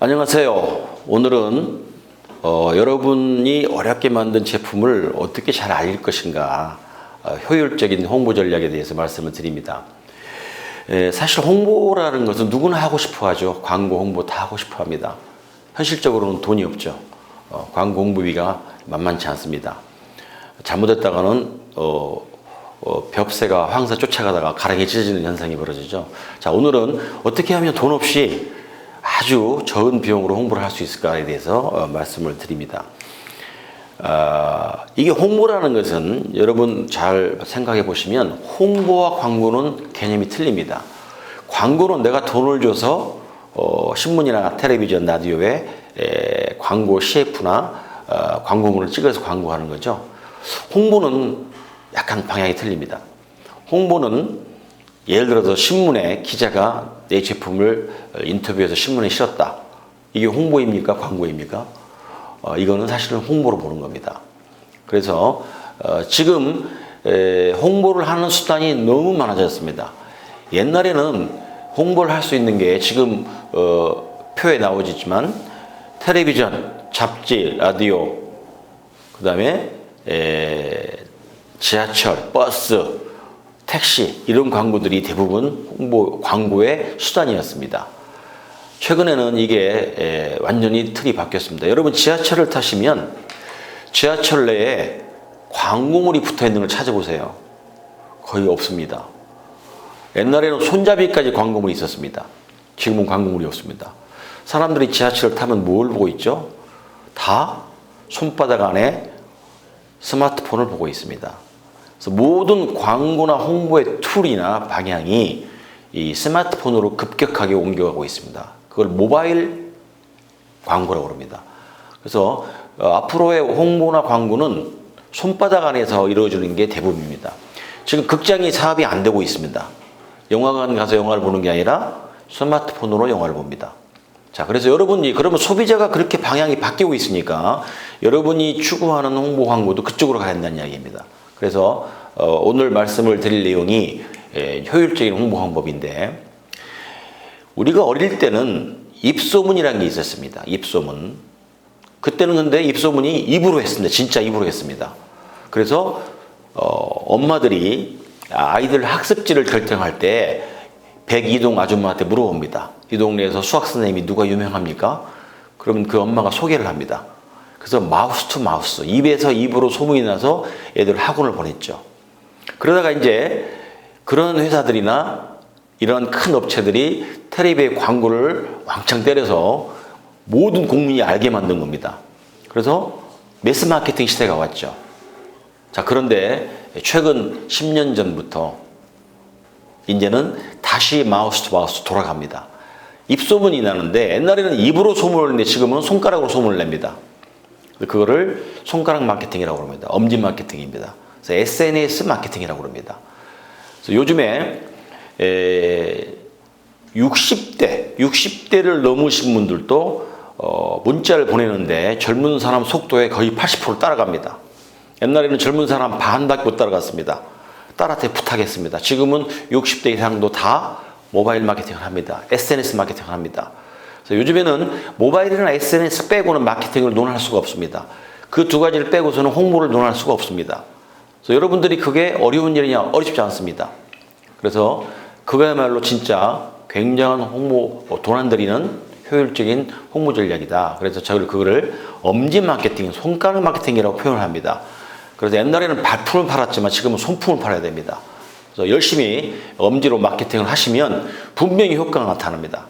안녕하세요. 오늘은 여러분이 어렵게 만든 제품을 어떻게 잘 알릴 것인가, 효율적인 홍보 전략에 대해서 말씀을 드립니다. 사실 홍보라는 것은 누구나 하고 싶어 하죠. 광고 홍보 다 하고 싶어 합니다. 현실적으로는 돈이 없죠. 광고 홍보비가 만만치 않습니다. 잘못했다가는 벽새가 황사 쫓아가다가 가랑이 찢어지는 현상이 벌어지죠. 자, 오늘은 어떻게 하면 돈 없이 아주 적은 비용으로 홍보를 할 수 있을까에 대해서 말씀을 드립니다. 이게 홍보라는 것은 여러분 잘 생각해 보시면 홍보와 광고는 개념이 틀립니다. 광고는 내가 돈을 줘서 신문이나 텔레비전, 라디오에 광고 CF나 광고물을 찍어서 광고하는 거죠. 홍보는 약간 방향이 틀립니다. 홍보는 예를 들어서 신문에 기자가 내 제품을 인터뷰해서 신문에 실었다. 이게 홍보입니까? 광고입니까? 이거는 사실은 홍보로 보는 겁니다. 그래서 지금 홍보를 하는 수단이 너무 많아졌습니다. 옛날에는 홍보를 할 수 있는 게 지금 표에 나오지만 텔레비전, 잡지, 라디오, 그 다음에 지하철, 버스, 택시 이런 광고들이 대부분 광고의 수단이었습니다. 최근에는 이게 완전히 틀이 바뀌었습니다. 여러분 지하철을 타시면 지하철 내에 광고물이 붙어 있는 걸 찾아보세요. 거의 없습니다. 옛날에는 손잡이까지 광고물이 있었습니다. 지금은 광고물이 없습니다. 사람들이 지하철을 타면 뭘 보고 있죠? 다 손바닥 안에 스마트폰을 보고 있습니다. 그래서 모든 광고나 홍보의 툴이나 방향이 이 스마트폰으로 급격하게 옮겨가고 있습니다. 그걸 모바일 광고라고 합니다. 그래서 앞으로의 홍보나 광고는 손바닥 안에서 이루어지는 게 대부분입니다. 지금 극장이 사업이 안 되고 있습니다. 영화관 가서 영화를 보는 게 아니라 스마트폰으로 영화를 봅니다. 자, 그래서 여러분이 그러면 소비자가 그렇게 방향이 바뀌고 있으니까 여러분이 추구하는 홍보 광고도 그쪽으로 가야 한다는 이야기입니다. 그래서 오늘 말씀을 드릴 내용이 효율적인 홍보 방법인데, 우리가 어릴 때는 입소문이라는 게 있었습니다. 입소문. 그때는 근데 입소문이 입으로 했습니다. 진짜 입으로 했습니다. 그래서 엄마들이 아이들 학습지를 결정할 때 102동 아줌마한테 물어봅니다. 이 동네에서 수학 선생님이 누가 유명합니까? 그러면 그 엄마가 소개를 합니다. 그래서 마우스 투 마우스, 입에서 입으로 소문이 나서 애들 학원을 보냈죠. 그러다가 이제 그런 회사들이나 이런 큰 업체들이 텔레비에 광고를 왕창 때려서 모든 국민이 알게 만든 겁니다. 그래서 매스 마케팅 시대가 왔죠. 자, 그런데 최근 10년 전부터 이제는 다시 마우스 투 마우스 돌아갑니다. 입소문이 나는데 옛날에는 입으로 소문을 내는데 지금은 손가락으로 소문을 냅니다. 그거를 손가락 마케팅이라고 합니다. 엄지 마케팅입니다. 그래서 SNS 마케팅이라고 합니다. 그래서 요즘에 60대를 넘으신 분들도 문자를 보내는데 젊은 사람 속도에 거의 80% 따라갑니다. 옛날에는 젊은 사람 반밖에 못 따라갔습니다. 딸한테 부탁했습니다. 지금은 60대 이상도 다 모바일 마케팅을 합니다. SNS 마케팅을 합니다. 그래서 요즘에는 모바일이나 SNS 빼고는 마케팅을 논할 수가 없습니다. 그 두 가지를 빼고서는 홍보를 논할 수가 없습니다. 그래서 여러분들이 그게 어려운 일이냐? 어렵지 않습니다. 그래서 그거야말로 진짜 굉장한 홍보, 돈 안 들이는 효율적인 홍보 전략이다. 그래서 저를 그거를 엄지 마케팅, 손가락 마케팅이라고 표현을 합니다. 그래서 옛날에는 발품을 팔았지만 지금은 손품을 팔아야 됩니다. 그래서 열심히 엄지로 마케팅을 하시면 분명히 효과가 나타납니다.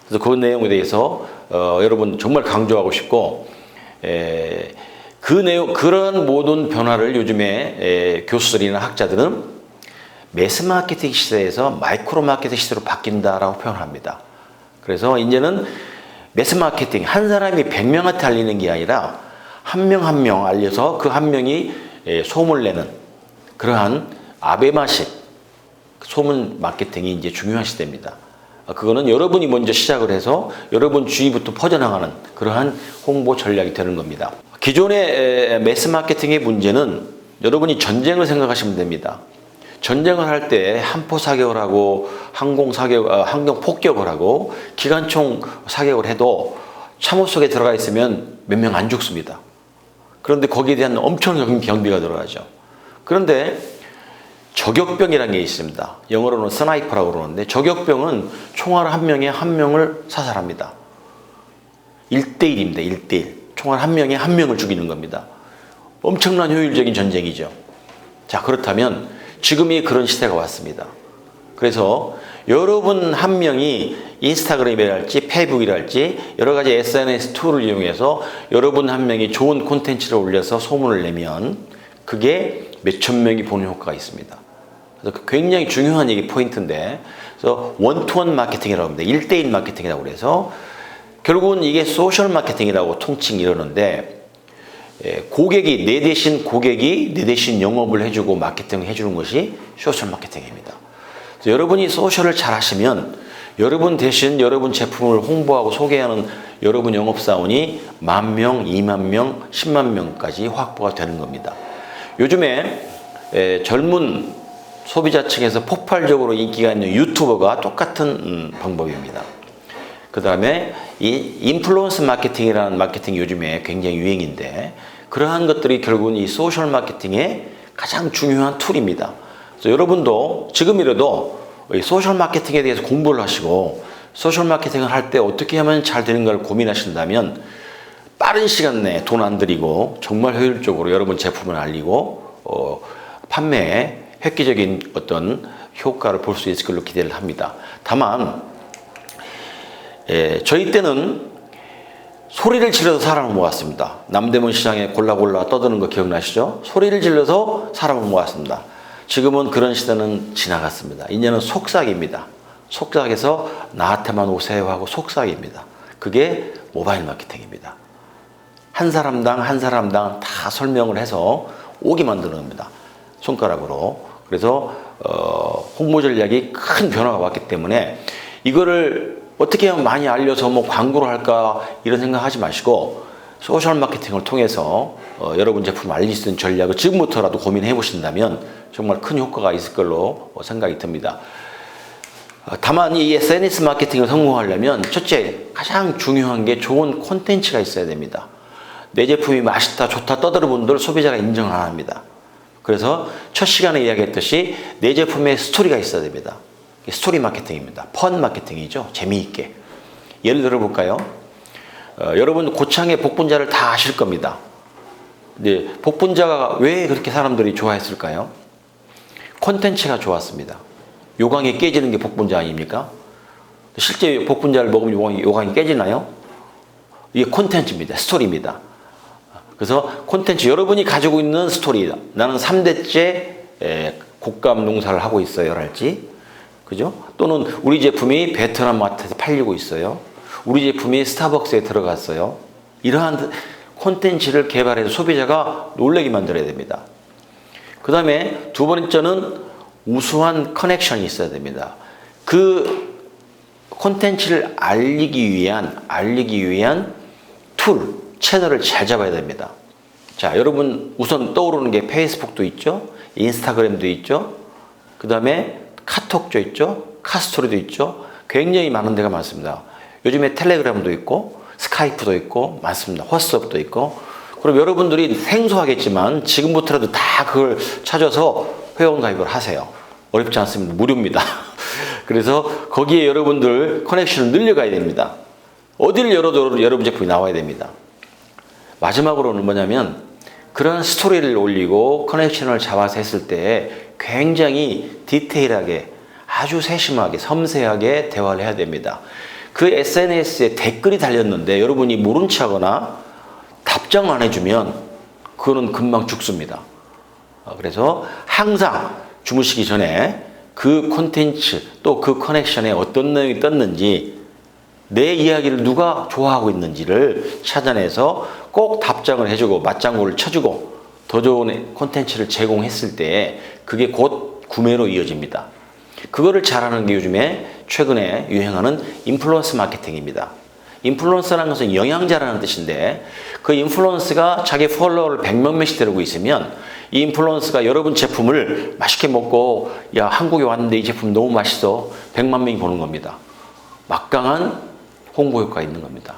그래서 그 내용에 대해서 여러분 정말 강조하고 싶고, 그런 모든 변화를 요즘에 교수들이나 학자들은 매스 마케팅 시대에서 마이크로 마케팅 시대로 바뀐다라고 표현합니다. 그래서 이제는 매스 마케팅, 한 사람이 100명한테 알리는 게 아니라 한 명 한 명 알려서 그 한 명이 소문을 내는 그러한 아베마식 소문 마케팅이 이제 중요한 시대입니다. 그거는 여러분이 먼저 시작을 해서 여러분 주위부터 퍼져나가는 그러한 홍보 전략이 되는 겁니다. 기존의 매스 마케팅의 문제는 여러분이 전쟁을 생각하시면 됩니다. 전쟁을 할 때 한포 사격을 하고 항공 폭격을 하고 기관총 사격을 해도 참호 속에 들어가 있으면 몇 명 안 죽습니다. 그런데 거기에 대한 엄청난 경비가 들어가죠. 그런데 저격병이라는 게 있습니다. 영어로는 스나이퍼라고 그러는데 저격병은 총알 한 명에 한 명을 사살합니다. 1대1입니다. 1대1. 총알 한 명에 한 명을 죽이는 겁니다. 엄청난 효율적인 전쟁이죠. 자, 그렇다면 지금이 그런 시대가 왔습니다. 그래서 여러분 한 명이 인스타그램이랄지 페이북이랄지 여러 가지 SNS 툴을 이용해서 여러분 한 명이 좋은 콘텐츠를 올려서 소문을 내면 그게 몇천 명이 보는 효과가 있습니다. 그래서 굉장히 중요한 얘기 포인트인데, 그래서 원투원 마케팅이라고 합니다. 1대1 마케팅이라고 그래서 결국은 이게 소셜 마케팅이라고 통칭 이러는데, 고객이 내 대신 영업을 해주고 마케팅을 해주는 것이 소셜 마케팅입니다. 그래서 여러분이 소셜을 잘 하시면 여러분 대신 여러분 제품을 홍보하고 소개하는 여러분 영업사원이 10,000명, 20,000명, 10만 명까지 확보가 되는 겁니다. 요즘에 젊은 소비자층에서 폭발적으로 인기가 있는 유튜버가 똑같은 방법입니다. 그 다음에 이 인플루언스 마케팅이라는 마케팅이 요즘에 굉장히 유행인데, 그러한 것들이 결국은 이 소셜 마케팅의 가장 중요한 툴입니다. 그래서 여러분도 지금이라도 이 소셜 마케팅에 대해서 공부를 하시고 소셜 마케팅을 할 때 어떻게 하면 잘 되는가를 고민하신다면 빠른 시간 내에 돈 안 들이고 정말 효율적으로 여러분 제품을 알리고 판매에 획기적인 어떤 효과를 볼 수 있을 걸로 기대를 합니다. 다만 저희 때는 소리를 질러서 사람을 모았습니다. 남대문 시장에 골라골라 떠드는 거 기억나시죠? 소리를 질러서 사람을 모았습니다. 지금은 그런 시대는 지나갔습니다. 이제는 속삭입니다. 속삭여서 나한테만 오세요 하고 속삭입니다. 그게 모바일 마케팅입니다. 한 사람당 다 설명을 해서 오게 만드는 겁니다. 손가락으로. 그래서 홍보 전략이 큰 변화가 왔기 때문에 이거를 어떻게 하면 많이 알려서 뭐 광고를 할까 이런 생각하지 마시고 소셜 마케팅을 통해서 여러분 제품을 알릴 수 있는 전략을 지금부터라도 고민해 보신다면 정말 큰 효과가 있을 걸로 생각이 듭니다. 다만 이 SNS 마케팅을 성공하려면 첫째, 가장 중요한 게 좋은 콘텐츠가 있어야 됩니다. 내 제품이 맛있다, 좋다 떠드는 분들 소비자가 인정을 안 합니다. 그래서 첫 시간에 이야기했듯이 내 제품에 스토리가 있어야 됩니다. 스토리 마케팅입니다. 펀 마케팅이죠. 재미있게. 예를 들어 볼까요? 여러분 고창의 복분자를 다 아실 겁니다. 근데 복분자가 왜 그렇게 사람들이 좋아했을까요? 콘텐츠가 좋았습니다. 요강이 깨지는 게 복분자 아닙니까? 실제 복분자를 먹으면 요강이 깨지나요? 이게 콘텐츠입니다. 스토리입니다. 그래서 콘텐츠, 여러분이 가지고 있는 스토리, 나는 3대째 곶감 농사를 하고 있어요 랄지, 그죠? 또는 우리 제품이 베트남 마트에서 팔리고 있어요. 우리 제품이 스타벅스에 들어갔어요. 이러한 콘텐츠를 개발해서 소비자가 놀라게 만들어야 됩니다. 그 다음에 두 번째는 우수한 커넥션이 있어야 됩니다. 그 콘텐츠를 알리기 위한 툴, 채널을 잘 잡아야 됩니다. 자, 여러분 우선 떠오르는 게 페이스북도 있죠, 인스타그램도 있죠, 그 다음에 카톡도 있죠, 카스토리도 있죠. 굉장히 많은 데가 많습니다. 요즘에 텔레그램도 있고 스카이프도 있고 많습니다. 왓츠업도 있고. 그럼 여러분들이 생소하겠지만 지금부터라도 다 그걸 찾아서 회원 가입을 하세요. 어렵지 않습니다. 무료입니다. 그래서 거기에 여러분들 커넥션을 늘려가야 됩니다. 어디를 열어도 여러분 제품이 나와야 됩니다. 마지막으로는 뭐냐면 그런 스토리를 올리고 커넥션을 잡아서 했을 때 굉장히 디테일하게, 아주 세심하게, 섬세하게 대화를 해야 됩니다. 그 SNS에 댓글이 달렸는데 여러분이 모른 체 하거나 답장 안 해주면 그거는 금방 죽습니다. 그래서 항상 주무시기 전에 그 콘텐츠 또 그 커넥션에 어떤 내용이 떴는지, 내 이야기를 누가 좋아하고 있는지를 찾아내서 꼭 답장을 해주고 맞장구를 쳐주고 더 좋은 콘텐츠를 제공했을 때 그게 곧 구매로 이어집니다. 그거를 잘하는 게 요즘에 최근에 유행하는 인플루언스 마케팅입니다. 인플루언서라는 것은 영양자라는 뜻인데, 그 인플루언스가 자기 팔로워를 100명씩 데리고 있으면 이 인플루언스가 여러분 제품을 맛있게 먹고, 야 한국에 왔는데 이 제품 너무 맛있어, 100만 명이 보는 겁니다. 막강한 홍보 효과가 있는 겁니다.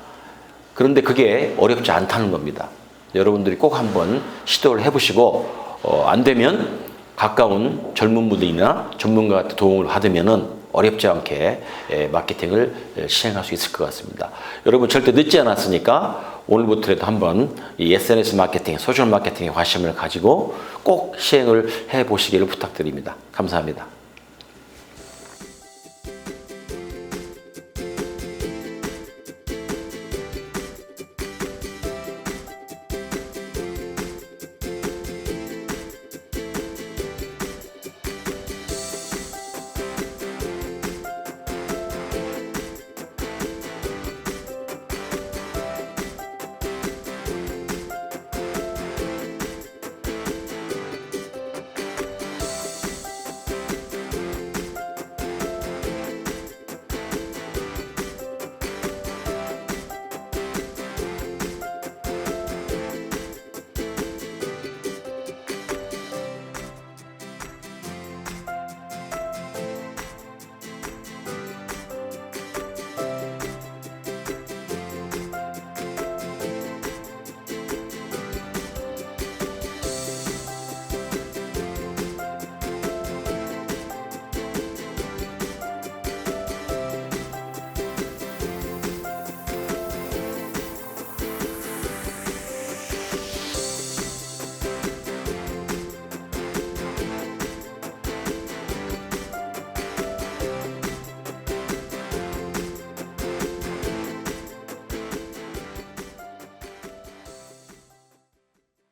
그런데 그게 어렵지 않다는 겁니다. 여러분들이 꼭 한번 시도를 해보시고 안 되면 가까운 젊은 분들이나 전문가한테 도움을 받으면은 어렵지 않게 마케팅을 시행할 수 있을 것 같습니다. 여러분 절대 늦지 않았으니까 오늘부터라도 한번 이 SNS 마케팅, 소셜 마케팅에 관심을 가지고 꼭 시행을 해 보시기를 부탁드립니다. 감사합니다.